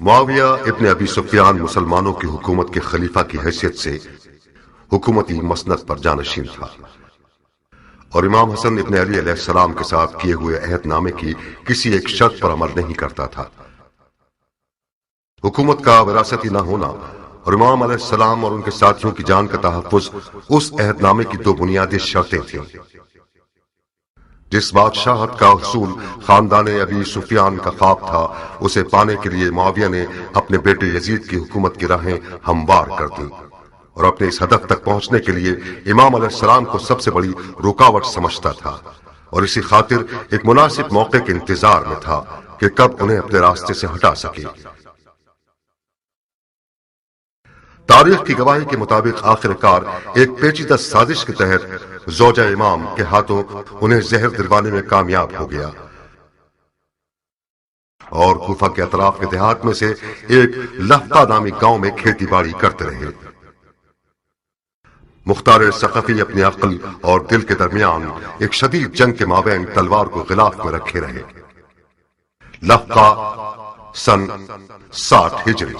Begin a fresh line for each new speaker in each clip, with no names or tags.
معاویہ ابن ابی سفیان مسلمانوں کی حکومت کے خلیفہ کی حیثیت سے حکومتی مسند پر جانشین تھا اور امام حسن ابن علی علیہ السلام کے ساتھ کیے ہوئے عہد نامے کی کسی ایک شرط پر عمل نہیں کرتا تھا۔ حکومت کا وراثتی نہ ہونا اور امام علیہ السلام اور ان کے ساتھیوں کی جان کا تحفظ اس عہد نامے کی دو بنیادی شرطیں تھیں۔ جس بادشاہت کا حصول خاندان ابی سفیان کا خواب تھا، اسے پانے کے لیے معاویہ نے اپنے بیٹے یزید کی حکومت کی راہیں ہموار کر دیں اور اپنے اس ہدف تک پہنچنے کے لیے امام علیہ السلام کو سب سے بڑی رکاوٹ سمجھتا تھا اور اسی خاطر ایک مناسب موقع کے انتظار میں تھا کہ کب انہیں اپنے راستے سے ہٹا سکے۔ تاریخ کی گواہی کے مطابق آخر کار ایک پیچیدہ سازش کے تحت زوجہ امام کے ہاتھوں انہیں زہر دلوانے میں کامیاب ہو گیا اور کوفہ کے اطراف کے دیہات میں سے ایک لفتہ نامی گاؤں میں کھیتی باڑی کرتے رہے۔ مختار ثقفی اپنی عقل اور دل کے درمیان ایک شدید جنگ کے مابین تلوار کو غلاف میں رکھے رہے۔ لفتہ سن 60 ہجری۔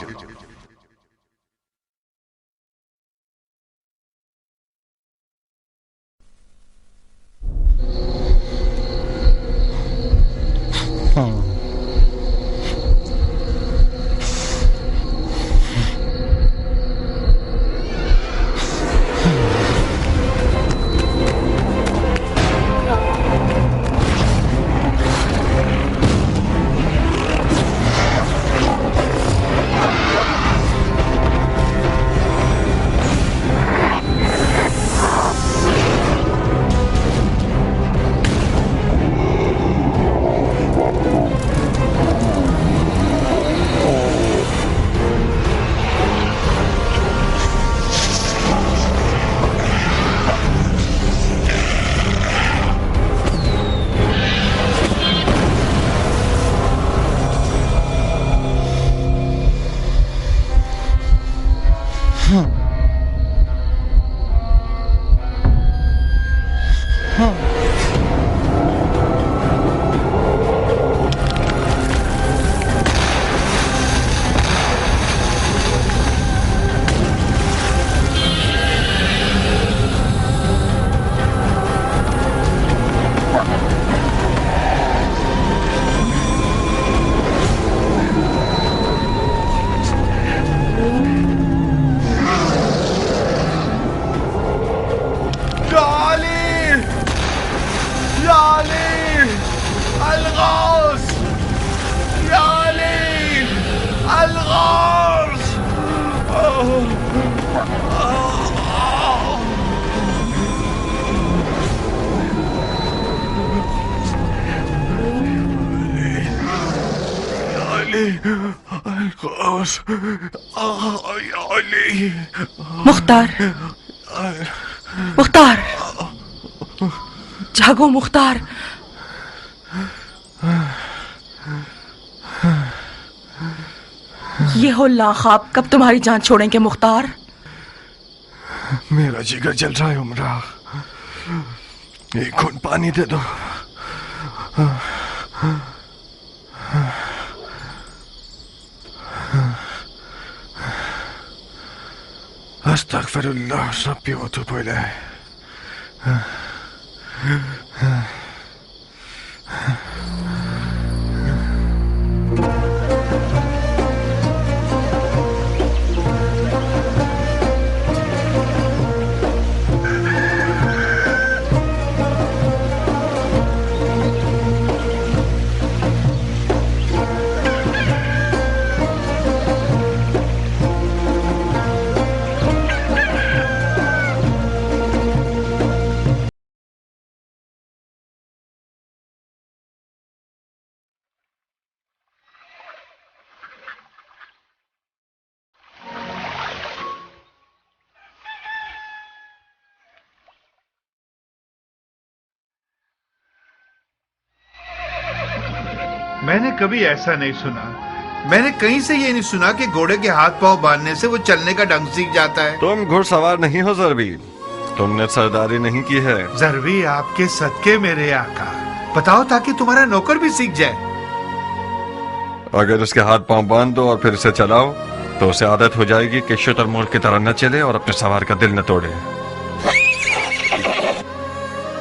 مختار جاگو مختار۔ یہ ہو لا خواب کب تمہاری جان چھوڑیں گے مختار؟
میرا جگر جل رہا ہے عمرہ، ایک گھونٹ پانی دے دو۔ استغفر اللہ ربی واتوب الیہ۔
میں نے کبھی ایسا نہیں سنا، میں نے کہیں سے یہ نہیں سنا کہ گھوڑے کے ہاتھ پاؤں باندھنے سے وہ چلنے کا ڈھنگ سیکھ جاتا ہے۔
تم گھڑ سوار نہیں ہو ضربی، تم نے سرداری نہیں کی ہے۔
ضربی آپ کے صدقے میرے آقا، بتاؤ تاکہ تمہارا نوکر بھی سیکھ جائے۔
اگر اس کے ہاتھ پاؤں باندھ دو اور پھر اسے چلاؤ تو اسے عادت ہو جائے گی کہ شتر مول کی طرح نہ چلے اور اپنے سوار کا دل نہ توڑے.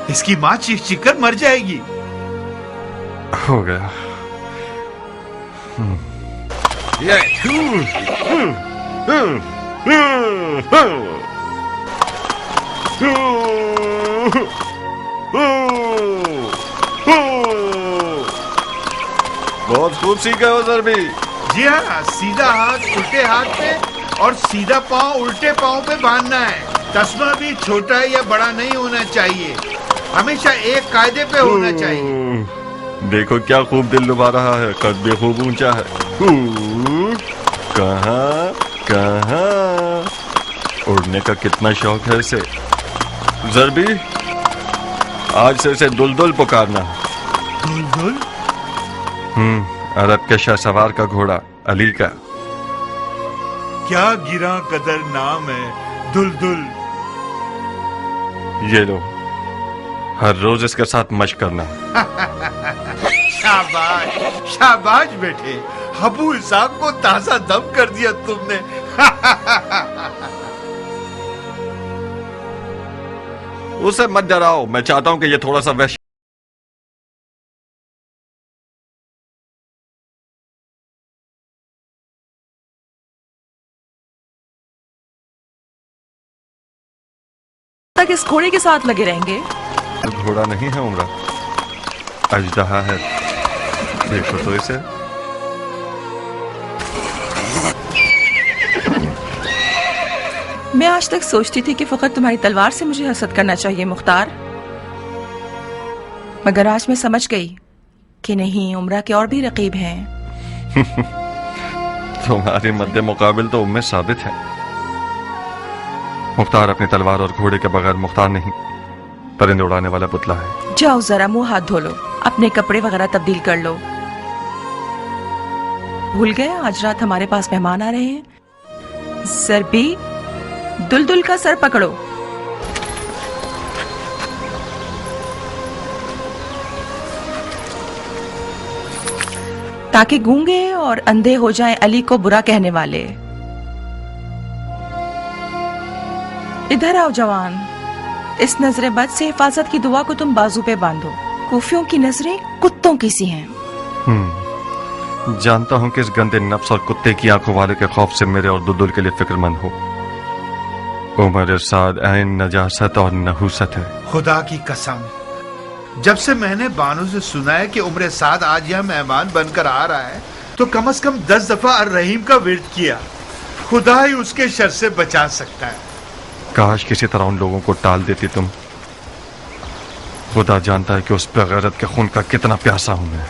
اس کی ماں چیخ چیخ کر مر جائے گی.
ہو گیا. بہت خوب سیکھے ہو ضربی.
جی ہاں, سیدھا ہاتھ الٹے ہاتھ پہ اور سیدھا پاؤں الٹے پاؤں پہ باندھنا ہے. تسمہ بھی چھوٹا یا بڑا نہیں ہونا چاہیے, ہمیشہ ایک قاعدے پہ ہونا چاہیے.
دیکھو کیا خوب دل لبھا رہا ہے, قد بھی خوب اونچا ہے. کہاں کہاں اڑنے کا کتنا شوق ہے اسے. ضربی, آج سے اسے دلدل پکارنا.
دلدل؟
عرب کے شاہ سوار کا گھوڑا علی کا.
کیا گراں قدر نام ہے دلدل.
یہ لو, ہر روز اس کے ساتھ مشق کرنا.
شاباش شاباش بیٹے, ابو اسحاق کو تازہ دم کر دیا تم نے.
اسے مت ڈراؤ, میں چاہتا ہوں کہ یہ تھوڑا سا وحشی
تک اس گھوڑے کے ساتھ لگے رہیں گے.
گھوڑا نہیں ہے عمرہ, اژدہا ہے. دیکھو تو اسے.
میں آج تک سوچتی تھی کہ فقط تمہاری تلوار سے مجھے حسد کرنا چاہیے مختار, مگر آج میں سمجھ گئی کہ نہیں, عمرہ کے اور بھی رقیب ہیں.
تمہاری مد مقابل تو ام ثابت ہے. مختار اپنی تلوار اور گھوڑے کے بغیر مختار نہیں, پرندے اڑانے والا پتلا ہے.
جاؤ ذرا منہ ہاتھ دھو لو, اپنے کپڑے وغیرہ تبدیل کر لو. بھول گئے آج رات ہمارے پاس مہمان آ رہے ہیں. ضربی, دلدل کا سر پکڑو. تاکہ گونگے اور اندھے ہو جائیں علی کو برا کہنے والے. ادھر آؤ جوان, اس نظر بد سے حفاظت کی دعا کو تم بازو پہ باندھو. کوفیوں کی نظریں کتوں کی سی ہیں.
جانتا ہوں کہ اس گندے نفس اور کتے کی آنکھوں والے کے خوف سے میرے اور دلدل کے لیے فکر مند ہو. عمر سعد عین نجاست اور نحوست ہے.
خدا کی قسم, جب سے میں نے بانو سے سنا ہے کہ عمر سعد آج یہاں مہمان بن کر آ رہا ہے تو کم از کم 10 دفعہ الرحیم کا ورد کیا. خدا ہی اس کے شر سے بچا سکتا ہے.
کاش کسی طرح ان لوگوں کو ٹال دیتی تم. خدا جانتا ہے کہ اس پہ غیرت کے خون کا کتنا پیاسا ہوں میں.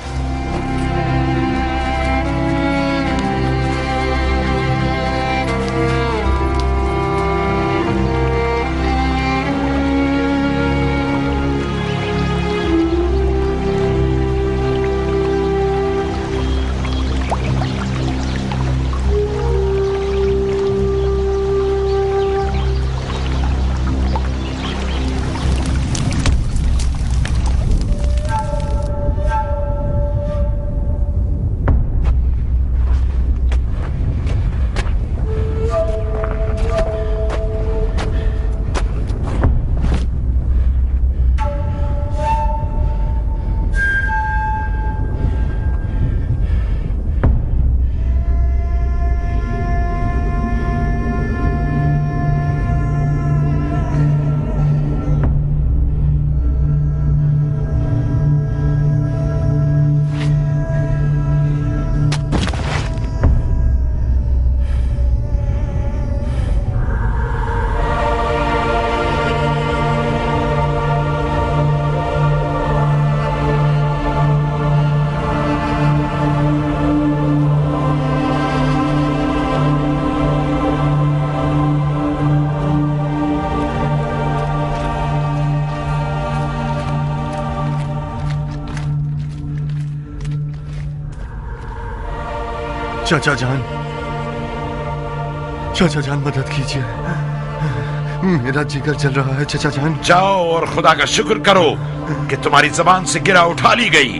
چاچا جان مدد کیجیے, میرا جگر جل رہا ہے. چاچا جان
جاؤ اور خدا کا شکر کرو کہ تمہاری زبان سے گرہ اٹھا لی گئی.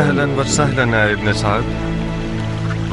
اهلا وسهلا يا ابن سعد.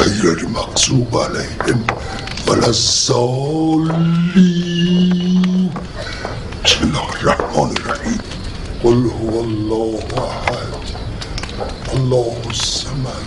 غير المغضوب عليهم ولا الضالين. بسم الله الرحمن الرحيم. قل هو الله احد الله الصمد.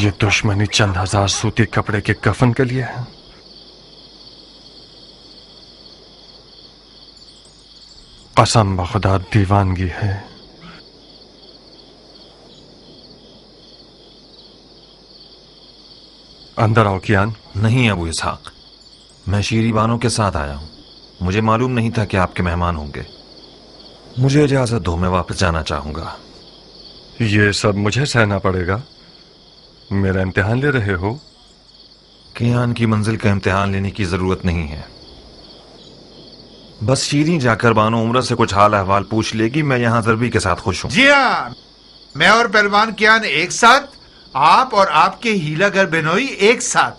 یہ دشمنی چند ہزار سوتی کپڑے کے کفن کے لیے ہے؟ قسم بخدا دیوانگی ہے. اندر آؤ کیان.
نہیں ابو اسحاق، میں شیری بانو کے ساتھ آیا ہوں. مجھے معلوم نہیں تھا کہ آپ کے مہمان ہوں گے. مجھے اجازت دو، میں واپس جانا چاہوں گا.
یہ سب مجھے سہنا پڑے گا؟ میرا امتحان لے رہے ہو؟
کیان کی منزل کا امتحان لینے کی ضرورت نہیں ہے. بس شیریں جا کر بانو عمرہ سے کچھ حال احوال پوچھ لے گی. میں یہاں ضربی کے ساتھ خوش ہوں.
جی ہاں، میں اور پہلوان کیان ایک ساتھ، آپ اور آپ کے ہیلا گر بنوئی ایک ساتھ.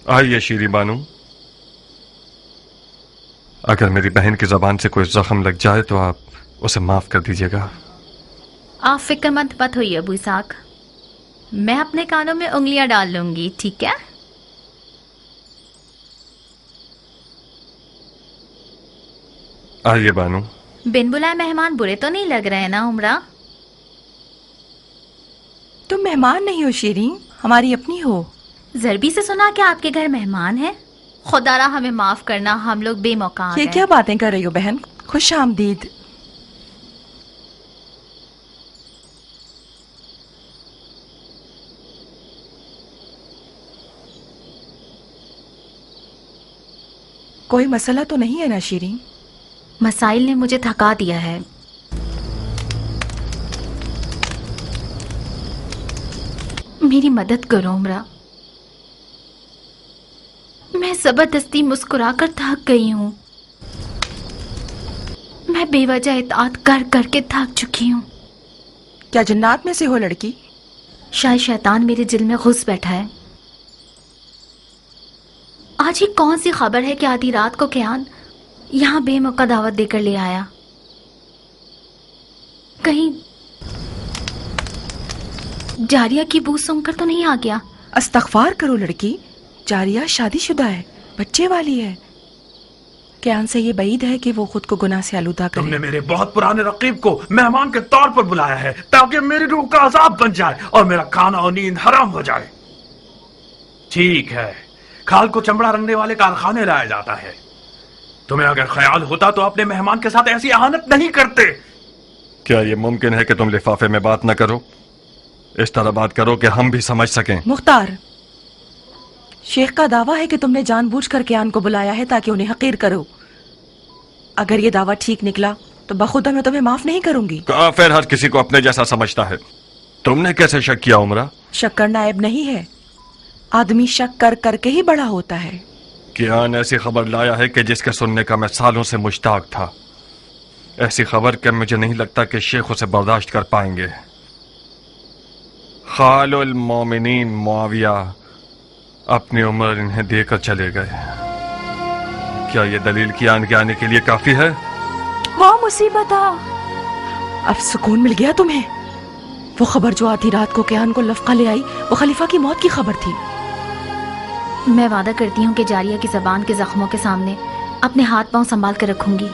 آئیے شیریں بانو. اگر میری بہن کی زبان سے کوئی زخم لگ جائے تو آپ اسے معاف کر دیجیے گا.
آپ فکر مت ہوئیے ابو اسحاق، میں اپنے کانوں میں انگلیاں ڈال لوں گی، ٹھیک ہے؟
آئیے بانو.
بن بلائے مہمان برے تو نہیں لگ رہے نا عمرہ؟
تم مہمان نہیں ہو شیریں، ہماری اپنی ہو.
ضربی سے سنا کہ آپ کے گھر مہمان ہیں. خدا را ہمیں معاف کرنا، ہم لوگ بے موقع آ
یہ
گئے.
کیا باتیں کر رہی ہو بہن؟ خوش آمدید. کوئی مسئلہ تو نہیں ہے نا شیریں؟
مسائل نے مجھے تھکا دیا ہے. میری مدد کرو عمرہ. میں زبردستی مسکرا کر تھک گئی ہوں. میں بے وجہ اطاعت کر کر کے تھک چکی ہوں.
کیا جنات میں سے ہو لڑکی؟
شاید شیطان میرے دل میں گھس بیٹھا ہے. آج ہی کون سی خبر ہے کہ آدھی رات کو کیان یہاں بے موقع دعوت دے کر لے آیا؟ کہیں جاریہ کی بو سن کر تو نہیں آ گیا؟
استغفار کرو لڑکی، جاریہ شادی شدہ ہے، بچے والی ہے. کیان سے یہ بعید ہے کہ وہ خود کو گناہ سے آلودہ کرے.
تم نے میرے بہت پرانے رقیب کو مہمان کے طور پر بلایا ہے تاکہ میری روح کا عذاب بن جائے اور میرا کھانا اور نیند حرام ہو جائے. ٹھیک ہے، کھال کو چمڑا رنگنے والے کارخانے لایا جاتا ہے. تمہیں اگر خیال ہوتا تو اپنے مہمان کے ساتھ ایسی اہانت نہیں کرتے.
کیا یہ ممکن ہے کہ تم لفافے میں بات نہ کرو؟ اس طرح بات کرو کہ ہم بھی سمجھ سکیں.
مختار، شیخ کا دعویٰ ہے کہ تم نے جان بوجھ کر کیان کو بلایا ہے تاکہ انہیں حقیر کرو. اگر یہ دعویٰ ٹھیک نکلا تو بخدا میں تمہیں معاف نہیں کروں گی.
کافر ہر کسی کو اپنے جیسا سمجھتا ہے. تم نے کیسے شک کیا عمرہ؟
شک کرنا عیب نہیں ہے، آدمی شک کر کر کے ہی بڑا ہوتا ہے.
کیان ایسی خبر لایا ہے کہ جس کے سننے کا میں سالوں سے مشتاق تھا. ایسی خبر کہ مجھے نہیں لگتا کہ شیخ اسے برداشت کر پائیں گے. خال المومنین معاویہ اپنی عمر انہیں دے کر چلے گئے. کیا یہ دلیل کیان کے آنے کے لیے کافی ہے؟
واہ مصیبت! اب سکون مل گیا تمہیں. وہ خبر جو آتی رات کو کیان کو لفقہ لے آئی وہ خلیفہ کی موت کی خبر تھی.
میں وعدہ کرتی ہوں کہ جاریہ کی زبان کے زخموں کے سامنے اپنے ہاتھ پاؤں سنبھال کر رکھوں گی.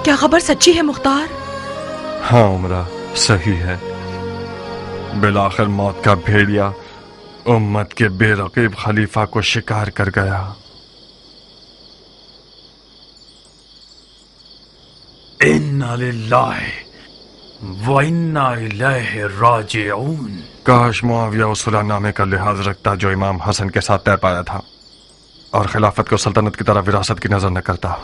کیا خبر سچی ہے مختار؟
ہاں عمرہ، صحیح ہے. بالآخر موت کا بھیڑیا امت کے بے رقیب خلیفہ کو شکار کر گیا.
اِنَّا لِلَّهِ وَإِنَّا إِلَيْهِ رَاجِعُونَ.
کاش معاویہ اس صلح نامے کا لحاظ رکھتا جو امام حسن کے ساتھ طے پایا تھا اور خلافت کو سلطنت کی طرح وراثت کی نظر نہ کرتا.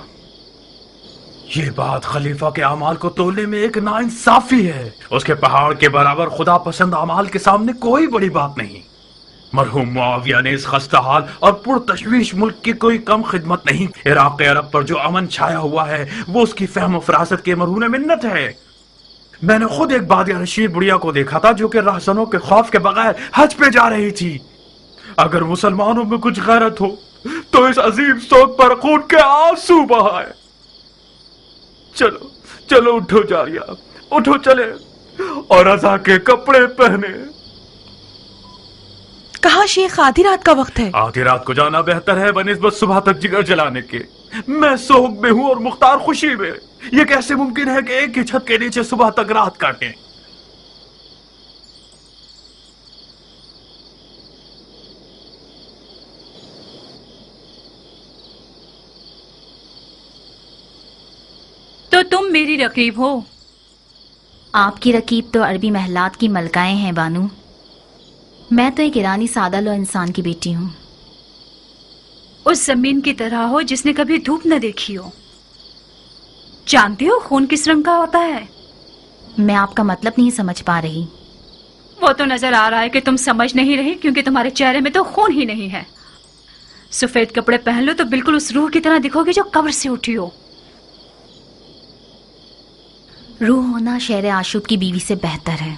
یہ بات خلیفہ کے اعمال کو تولنے میں ایک ناانصافی ہے. اس کے پہاڑ کے برابر خدا پسند اعمال کے سامنے کوئی بڑی بات نہیں. مرحوم معاویہ نے اس خستہ حال اور پرتشویش ملک کی کوئی کم خدمت نہیں. عراق عرب پر جو امن چھایا ہوا ہے وہ اس کی فہم و فراست کے مرہون منت ہے. میں نے خود ایک بادیہ نشین بڑھیا کو دیکھا تھا جو کہ راہزنوں کے خوف کے بغیر حج پہ جا رہی تھی. اگر مسلمانوں میں کچھ غیرت ہو تو اس عظیم سوگ پر خون کے آنسو بہائے. چلو چلو اٹھو جاریہ، اٹھو چلے اور رضا کے کپڑے پہنے.
کہاں شیخ؟ آدھی رات کا وقت ہے.
آدھی رات کو جانا بہتر ہے بنسبت صبح تک جگر جلانے کے. میں سوگ میں ہوں اور مختار خوشی میں. یہ کیسے ممکن ہے کہ ایک ہی چھت کے نیچے صبح تک رات کاٹیں؟
تو تم میری رقیب ہو؟
آپ کی رقیب تو عربی محلات کی ملکائیں ہیں بانو. میں تو ایک ایرانی سادہ لو انسان کی بیٹی ہوں.
اس زمین کی طرح ہو جس نے کبھی دھوپ نہ دیکھی ہو. جانتی ہو خون کس رنگ کا ہوتا ہے؟
میں آپ کا مطلب نہیں سمجھ پا رہی.
وہ تو نظر آ رہا ہے کہ تم سمجھ نہیں رہی، کیونکہ تمہارے چہرے میں تو خون ہی نہیں ہے. سفید کپڑے پہن لو تو بالکل اس روح کی طرح دکھو گے جو قبر سے اٹھی ہو.
روح ہونا شہر عاشوب کی بیوی سے بہتر ہے.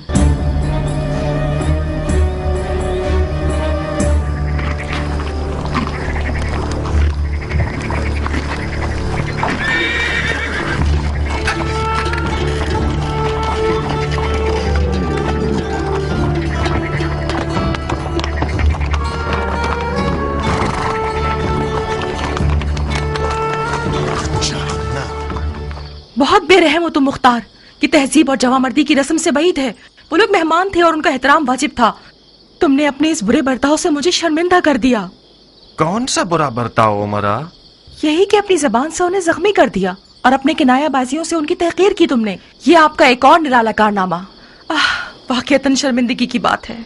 بہت بے رحم ہو تم مختار. کہ تہذیب اور جوامردی کی رسم سے بعید ہے. وہ لوگ مہمان تھے اور ان کا احترام واجب تھا. تم نے اپنے اس برے برتاؤ سے مجھے شرمندہ کر دیا.
کون سا برا برتاؤ عمرہ؟
یہی کہ اپنی زبان سے انہیں زخمی کر دیا اور اپنے کنایہ بازیوں سے ان کی تحقیر کی تم نے. یہ آپ کا ایک اور نرالا کارنامہ. واقعتاً شرمندگی کی بات ہے.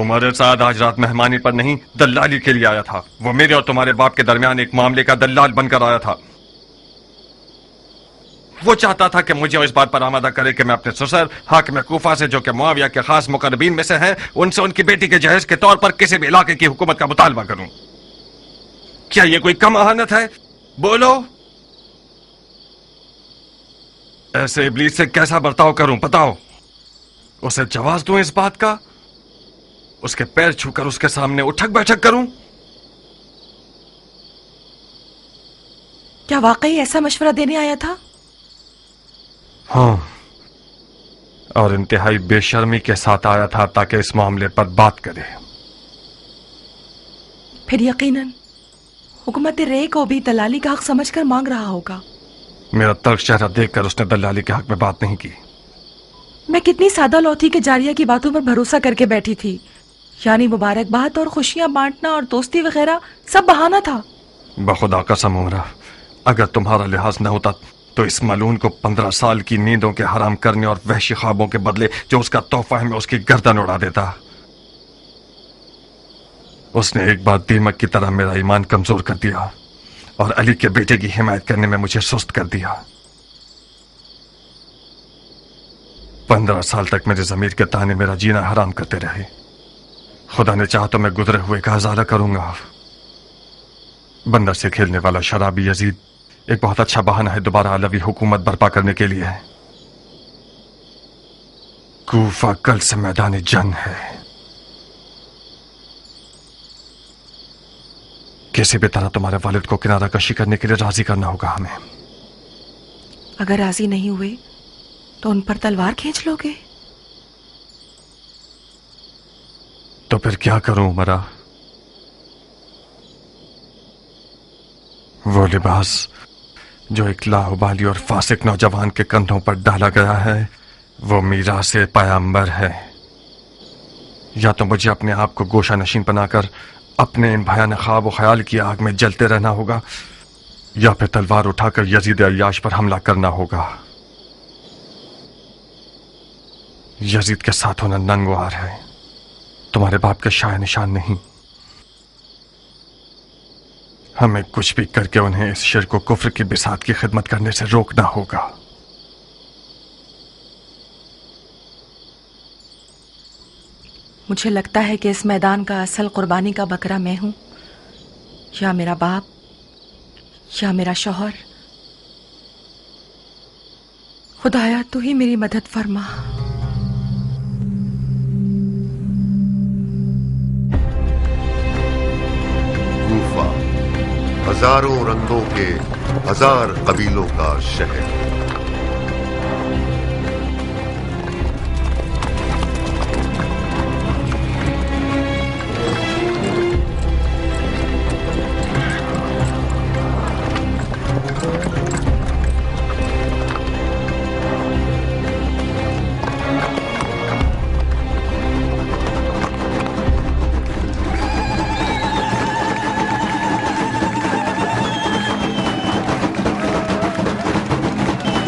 عمر سعد آج رات مہمانی پر نہیں دلالی کے لیے آیا تھا. وہ میرے اور تمہارے باپ کے درمیان ایک معاملے کا دلال بن کر آیا تھا. وہ چاہتا تھا کہ مجھے اس بات پر آمادہ کرے کہ میں اپنے سسر حاکم کوفہ سے، جو کہ معاویہ کے خاص مقربین میں سے ہیں، ان سے ان کی بیٹی کے جہیز کے طور پر کسی بھی علاقے کی حکومت کا مطالبہ کروں. کیا یہ کوئی کم اہانت ہے؟ بولو. ایسے ابلیس سے کیسا برتاؤ کروں بتاؤ؟ اسے جواز دوں اس بات کا؟ اس کے پیر چھو کر اس کے سامنے اٹھک بیٹھک کروں؟
کیا واقعی ایسا مشورہ دینے آیا تھا؟
ہاں، اور انتہائی بے شرمی کے ساتھ آیا تھا تاکہ اس معاملے پر بات کرے.
پھر یقیناً حکومت رے کو بھی دلالی کا حق سمجھ کر مانگ رہا ہوگا.
میرا تلخ چہرہ دیکھ کر اس نے دلالی کے حق میں بات نہیں کی.
میں کتنی سادہ لو تھی کہ جاریہ کی باتوں پر بھروسہ کر کے بیٹھی تھی. یعنی مبارکباد اور خوشیاں بانٹنا اور دوستی وغیرہ سب بہانہ تھا.
بخدا قسم عمرہ، اگر تمہارا لحاظ نہ ہوتا تو اس ملعون کو 15 سال کی نیندوں کے حرام کرنے اور وحشی خوابوں کے بدلے جو اس کا تحفہ ہے میں اس کی گردن اڑا دیتا. اس نے ایک بار دیمک کی طرح میرا ایمان کمزور کر دیا اور علی کے بیٹے کی حمایت کرنے میں مجھے سست کر دیا. 15 سال تک میرے ضمیر کے تانے میرا جینا حرام کرتے رہے. خدا نے چاہا تو میں گزرے ہوئے کا ازالہ کروں گا. بندر سے کھیلنے والا شرابی یزید ایک بہت اچھا بہانہ ہے دوبارہ علوی حکومت برپا کرنے کے لیے. کوفہ کل سے میدان جنگ ہے. کسی بھی طرح تمہارے والد کو کنارہ کشی کرنے کے لیے راضی کرنا ہوگا ہمیں.
اگر راضی نہیں ہوئے تو ان پر تلوار کھینچ لو گے؟
تو پھر کیا کروں عمرہ؟ وہ لباس جو ایک لاہوبالی اور فاسق نوجوان کے کندھوں پر ڈالا گیا ہے وہ میراث پیغمبر ہے. یا تو مجھے اپنے آپ کو گوشہ نشین بنا کر اپنے ان بھیانک خواب و خیال کی آگ میں جلتے رہنا ہوگا، یا پھر تلوار اٹھا کر یزید عیاش پر حملہ کرنا ہوگا. یزید کے ساتھ ہونا ننگوار ہے، تمہارے باپ کے شایع نشان نہیں. ہمیں کچھ بھی کر کے انہیں اس شرک و کفر کی بساط کی خدمت کرنے سے روکنا ہوگا.
مجھے لگتا ہے کہ اس میدان کا اصل قربانی کا بکرا میں ہوں، یا میرا باپ یا میرا شوہر. خدایا تو ہی میری مدد فرما.
کوفہ ہزاروں رنگوں کے ہزار قبیلوں کا شہر.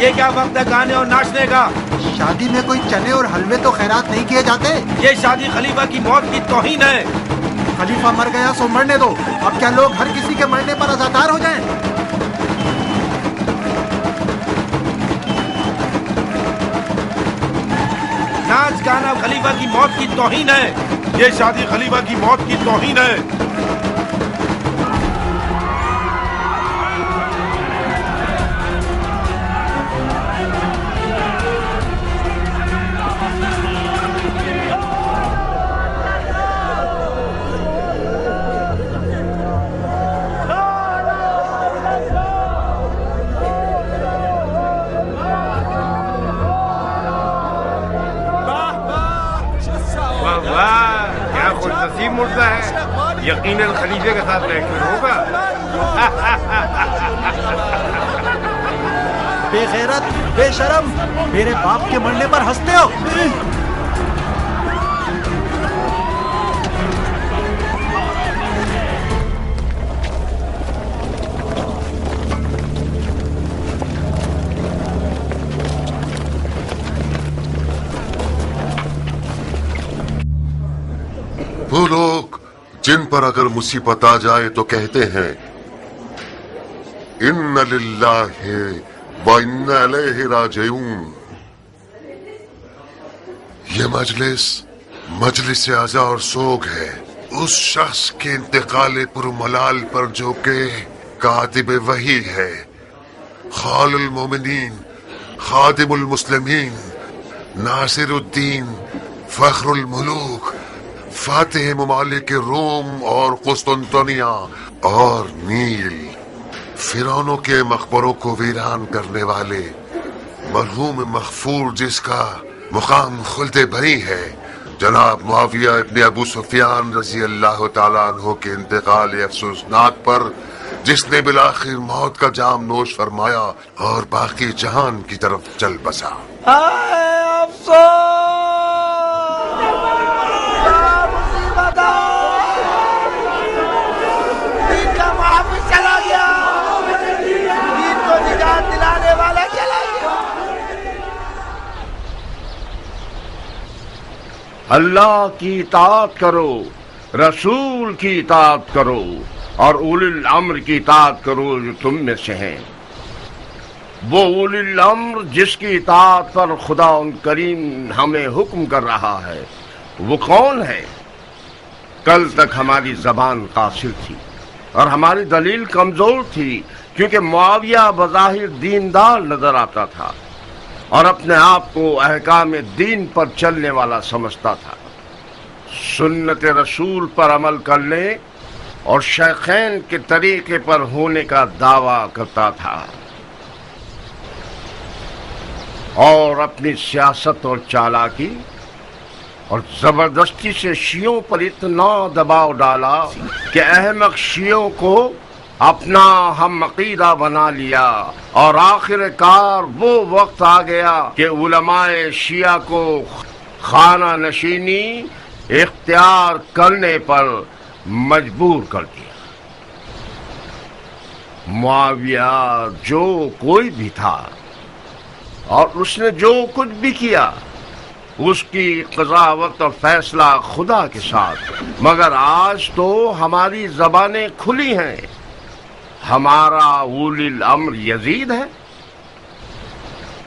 یہ کیا وقت ہے گانے اور ناچنے کا؟
شادی میں کوئی چنے اور حلوے تو خیرات نہیں کیے جاتے.
یہ شادی خلیفہ کی موت کی توہین ہے.
خلیفہ مر گیا سو مرنے دو. اب کیا لوگ ہر کسی کے مرنے پر عزادار ہو جائیں؟
ناچ گانا خلیفہ کی موت کی توہین ہے. یہ شادی خلیفہ کی موت کی توہین ہے. مردہ ہے یقیناً خلیفے کے ساتھ محفل ہوگا.
بے غیرت بے شرم میرے باپ کے مرنے پر ہنستے ہو.
وہ لوگ جن پر اگر مصیبت آ جائے تو کہتے ہیں ان للہ و انا الیہ راجعون. یہ مجلس عزا اور سوگ ہے اس شخص کے انتقال پرملال پر جو کہ کاتب وحی ہے، خال المومنین، خادم المسلمین، ناصر الدین، فخر الملوک، فاتح ممالک روم اور قسطنطنیہ اور نیل، فرعونوں کے مقبروں کو ویران کرنے والے مرحوم مغفور جس کا مقام خلد بری ہے، جناب معاویہ ابن ابو سفیان رضی اللہ تعالیٰ عنہ کے انتقال افسوسناک پر جس نے بالآخر موت کا جام نوش فرمایا اور باقی جہان کی طرف چل بسا.
اللہ کی اطاعت کرو، رسول کی اطاعت کرو اور اولی الامر کی اطاعت کرو جو تم میں سے ہیں. وہ اولی الامر جس کی اطاعت پر خدا ان کریم ہمیں حکم کر رہا ہے وہ کون ہے؟ کل تک ہماری زبان قاصر تھی اور ہماری دلیل کمزور تھی کیونکہ معاویہ بظاہر دیندار نظر آتا تھا اور اپنے آپ کو احکام دین پر چلنے والا سمجھتا تھا. سنت رسول پر عمل کرنے اور شیخین کے طریقے پر ہونے کا دعویٰ کرتا تھا اور اپنی سیاست اور چالاکی اور زبردستی سے شیعوں پر اتنا دباؤ ڈالا کہ احمق شیعوں کو اپنا ہم عقیدہ بنا لیا اور آخر کار وہ وقت آ گیا کہ علماء شیعہ کو خانہ نشینی اختیار کرنے پر مجبور کر دیا. معاویہ جو کوئی بھی تھا اور اس نے جو کچھ بھی کیا اس کی قضاوت اور فیصلہ خدا کے ساتھ، مگر آج تو ہماری زبانیں کھلی ہیں. ہمارا اولی الامر یزید ہے،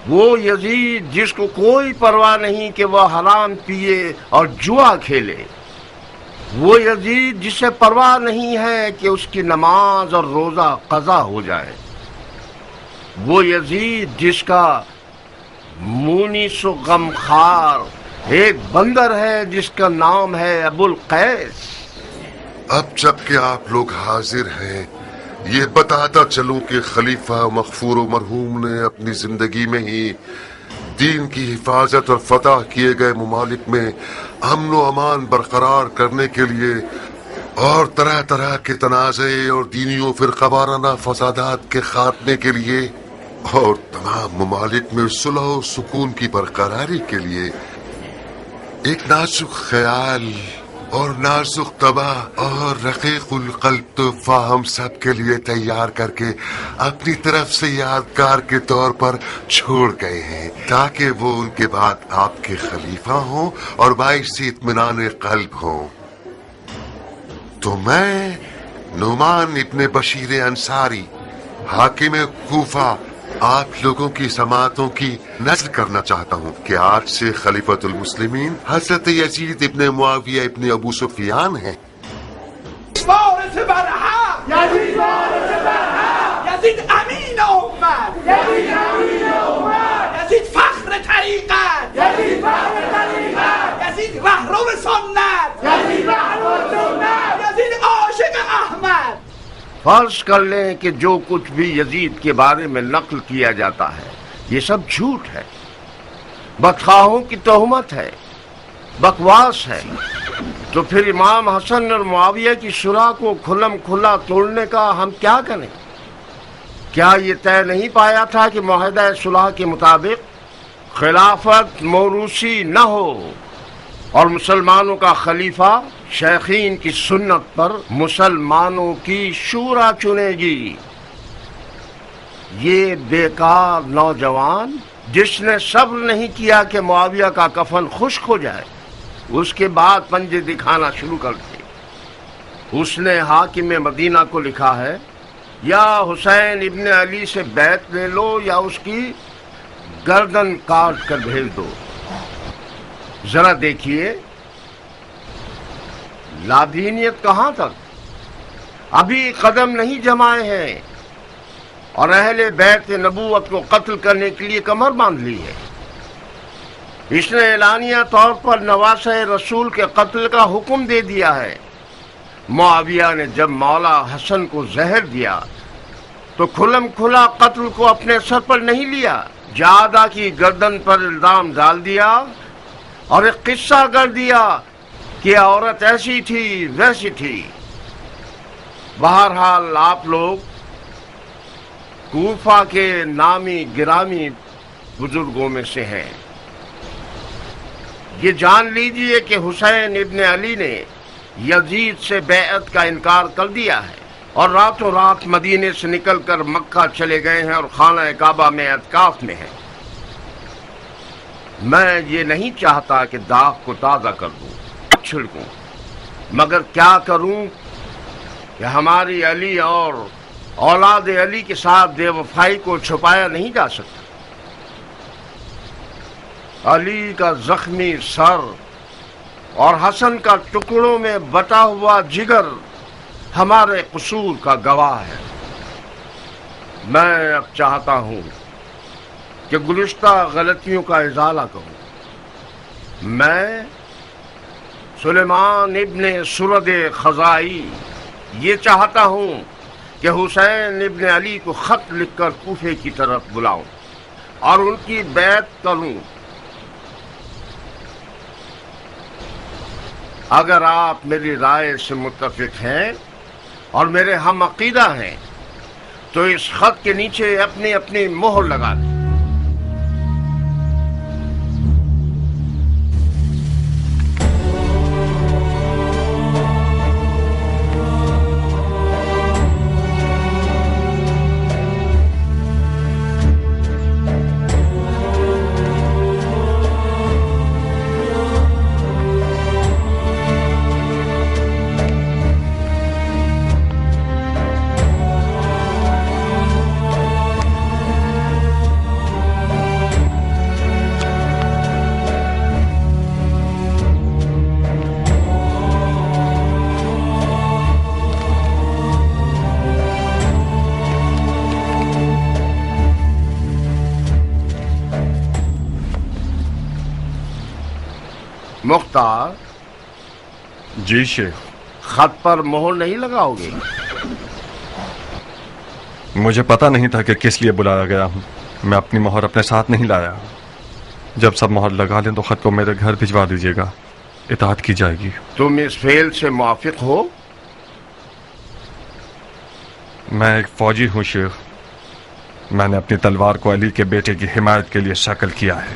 وہ یزید جس کو کوئی پرواہ نہیں کہ وہ حرام پیے اور جوا کھیلے، وہ یزید جسے پرواہ نہیں ہے کہ اس کی نماز اور روزہ قضا ہو جائے، وہ یزید جس کا مونس و غمخوار ایک بندر ہے جس کا نام ہے ابو القیس.
اب جب کہ آپ لوگ حاضر ہیں یہ بتاتا چلوں کہ خلیفہ مغفور و مرحوم نے اپنی زندگی میں ہی دین کی حفاظت اور فتح کیے گئے ممالک میں امن و امان برقرار کرنے کے لیے اور طرح طرح کے تنازع اور دینی و فرقہ وارانہ فسادات کے خاتمے کے لیے اور تمام ممالک میں صلح و سکون کی برقراری کے لیے ایک نازک خیال اور نازک طبع اور رقیق القلب تحفہ ہم سب کے لیے تیار کر کے اپنی طرف سے یادگار کے طور پر چھوڑ گئے ہیں، تاکہ وہ ان کے بعد آپ کے خلیفہ ہوں اور باعث اطمینان قلب ہوں۔ تو میں نعمان ابن بشیر انصاری حاکم کوفہ آپ لوگوں کی سماعتوں کی نذر کرنا چاہتا ہوں کہ آج سے خلیفۃ المسلمین حضرت یزید ابن معاویہ ابن ابو سفیان ہیں۔
وارث برحق، یزید وارث برحق، یزید امین امت، یزید امین امت، یزید فخر طریقت، یزید فخر طریقت، یزید رهرو سنت، یزید رهرو سنت، یزید عاشق احمد۔
فرض کر لیں کہ جو کچھ بھی یزید کے بارے میں نقل کیا جاتا ہے یہ سب جھوٹ ہے، بدخواہوں کی تہمت ہے، بکواس ہے، تو پھر امام حسن اور معاویہ کی صلح کو کھلم کھلا توڑنے کا ہم کیا کریں؟ کیا یہ طے نہیں پایا تھا کہ معاہدہ صلح کے مطابق خلافت موروثی نہ ہو اور مسلمانوں کا خلیفہ شیخین کی سنت پر مسلمانوں کی شورا چنے گی؟ یہ بیکار نوجوان جس نے صبر نہیں کیا کہ معاویہ کا کفن خشک ہو جائے، اس کے بعد پنجے دکھانا شروع کر دیے۔ اس نے حاکم مدینہ کو لکھا ہے یا حسین ابن علی سے بیعت لے لو یا اس کی گردن کاٹ کر بھیج دو۔ ذرا دیکھیے لادینیت کہاں تک، ابھی قدم نہیں جمائے ہیں اور اہل بیت نبوت کو قتل کرنے کے لیے کمر باندھ لی ہے۔ اس نے اعلانیہ طور پر نواسہ رسول کے قتل کا حکم دے دیا ہے۔ معاویہ نے جب مولا حسن کو زہر دیا تو کھلم کھلا قتل کو اپنے سر پر نہیں لیا، جادہ کی گردن پر الزام ڈال دیا اور ایک قصہ کر دیا کہ عورت ایسی تھی ویسی تھی۔ بہرحال آپ لوگ کوفہ کے نامی گرامی بزرگوں میں سے ہیں، یہ جان لیجئے کہ حسین ابن علی نے یزید سے بیعت کا انکار کر دیا ہے اور راتوں رات مدینے سے نکل کر مکہ چلے گئے ہیں اور خانہ کعبہ میں اعتکاف میں ہیں۔ میں یہ نہیں چاہتا کہ داغ کو تازہ کر دوں، چھڑکوں، مگر کیا کروں کہ ہماری علی اور اولاد علی کے ساتھ بے وفائی کو چھپایا نہیں جا سکتا۔ علی کا زخمی سر اور حسن کا ٹکڑوں میں بٹا ہوا جگر ہمارے قصور کا گواہ ہے۔ میں اب چاہتا ہوں کہ گزشتہ غلطیوں کا ازالہ کروں۔ میں سلیمان ابن سرد خزائی یہ چاہتا ہوں کہ حسین ابن علی کو خط لکھ کر کوفے کی طرف بلاؤں اور ان کی بیعت کروں۔ اگر آپ میری رائے سے متفق ہیں اور میرے ہم عقیدہ ہیں تو اس خط کے نیچے اپنی اپنی مہر لگا دیں۔ مختار
جی شیخ،
خط پر مہر نہیں لگاؤ گے؟
مجھے پتا نہیں تھا کہ کس لیے بلایا گیا ہوں، میں اپنی مہر اپنے ساتھ نہیں لایا۔ جب سب مہر لگا لیں تو خط کو میرے گھر بھجوا دیجیے گا، اطاعت کی جائے گی۔
تم اس فعل سے موافق ہو؟
میں ایک فوجی ہوں شیخ، میں نے اپنی تلوار کو علی کے بیٹے کی حمایت کے لیے شکل کیا ہے۔